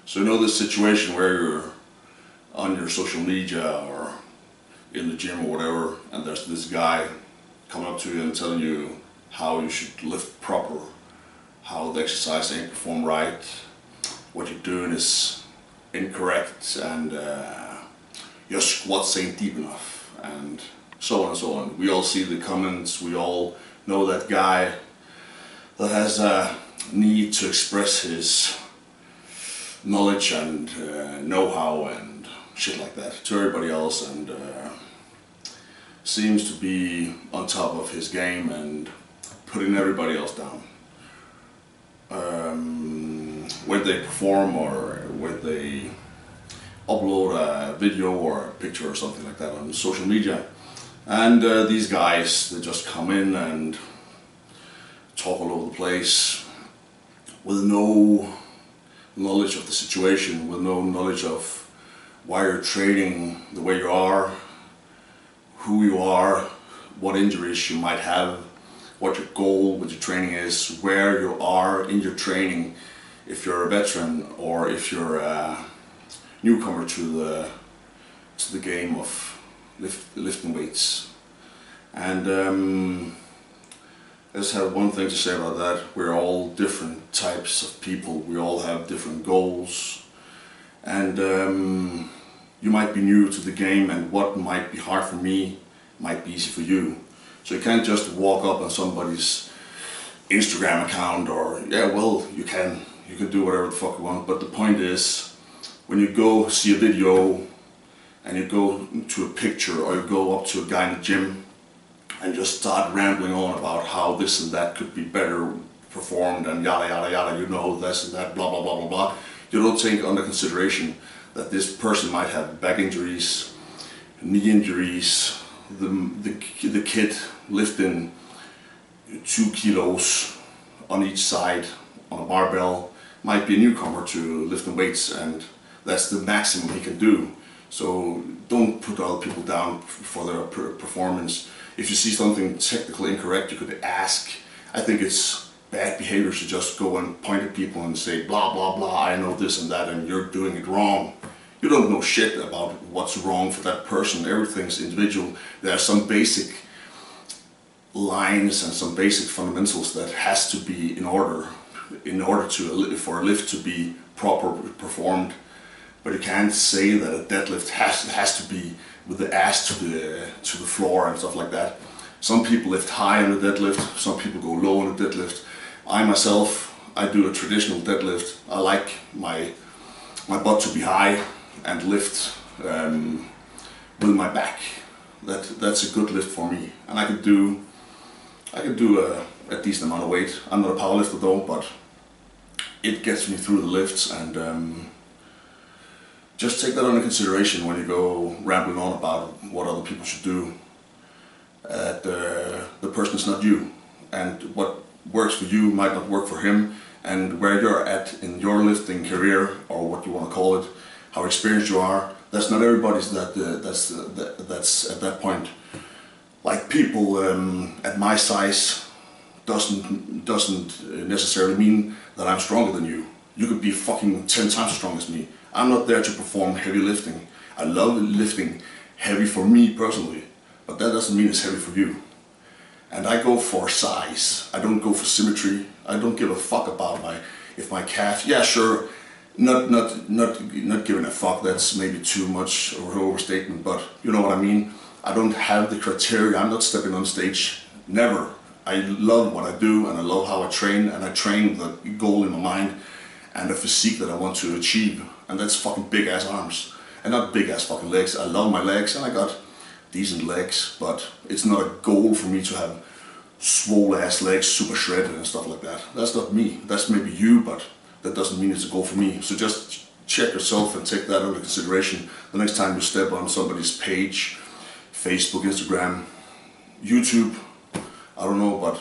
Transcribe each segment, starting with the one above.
So you know this situation where you're on your social media or in the gym or whatever, and there's this guy coming up to you and telling you how you should lift proper, how the exercise ain't performed right, what you're doing is incorrect, and your squats ain't deep enough, and so on and so on. We all see the comments, we all know that guy that has a need to express his knowledge and know-how and shit like that to everybody else, and seems to be on top of his game and putting everybody else down. When they perform or when they upload a video or a picture or something like that on social media, and these guys, they just come in and talk all over the place with no knowledge of the situation, with no knowledge of why you're training the way you are, who you are, what injuries you might have, what your goal with your training is, where you are in your training, if you're a veteran or if you're a newcomer to the game of lifting weights. And I just have one thing to say about that. We're all different types of people, we all have different goals, and you might be new to the game, and what might be hard for me might be easy for you. So you can't just walk up on somebody's Instagram account, or yeah, well, you can do whatever the fuck you want, but the point is, when you go see a video and you go to a picture, or you go up to a guy in the gym and just start rambling on about how this and that could be better performed and yada yada yada, you know, this and that, blah blah blah blah blah, you don't take under consideration that this person might have back injuries, knee injuries, the kid lifting 2 kilos on each side on a barbell might be a newcomer to lifting weights, and that's the maximum he can do. So don't put other people down for their performance. If you see something technically incorrect, you could ask. I think it's bad behavior to just go and point at people and say blah blah blah, I know this and that and you're doing it wrong. You don't know shit about what's wrong for that person. Everything's individual. There are some basic lines and some basic fundamentals that has to be in order for a lift to be properly performed. But you can't say that a deadlift has to be with the ass to the floor and stuff like that. Some people lift high on the deadlift, some people go low on the deadlift. I myself, I do a traditional deadlift. I like my butt to be high and lift with my back. That's a good lift for me, and I could do a decent amount of weight. I'm not a powerlifter though, but it gets me through the lifts, and just take that under consideration when you go rambling on about what other people should do. The person is not you, and what works for you might not work for him, and where you're at in your lifting career, or what you want to call it, how experienced you are, that's not everybody's that's at that point. Like people at my size doesn't necessarily mean that I'm stronger than you. You could be fucking 10 times as strong as me. I'm not there to perform heavy lifting. I love lifting heavy for me personally, but that doesn't mean it's heavy for you. And I go for size. I don't go for symmetry. I don't give a fuck about if my calf, yeah sure, not giving a fuck, that's maybe too much of an overstatement, but you know what I mean. I don't have the criteria. I'm not stepping on stage, never. I love what I do, and I love how I train, and I train with a goal in my mind and a physique that I want to achieve, and that's fucking big ass arms and not big ass fucking legs. I love my legs, and I got decent legs, but it's not a goal for me to have swole ass legs, super shredded and stuff like that. That's not me. That's maybe you, but that doesn't mean it's a goal for me. So just check yourself and take that under consideration the next time you step on somebody's page, Facebook, Instagram, YouTube, I don't know, but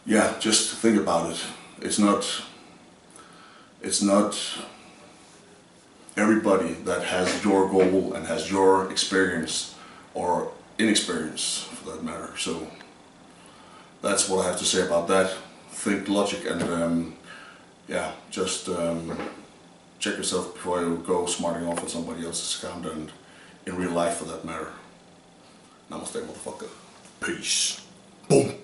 yeah, just think about it. It's not everybody that has your goal and has your experience or inexperience for that matter. So that's what I have to say about that. Think logic, and yeah, just check yourself before you go smarting off on somebody else's account, and in real life for that matter. Namaste, motherfucker. Peace. Boom.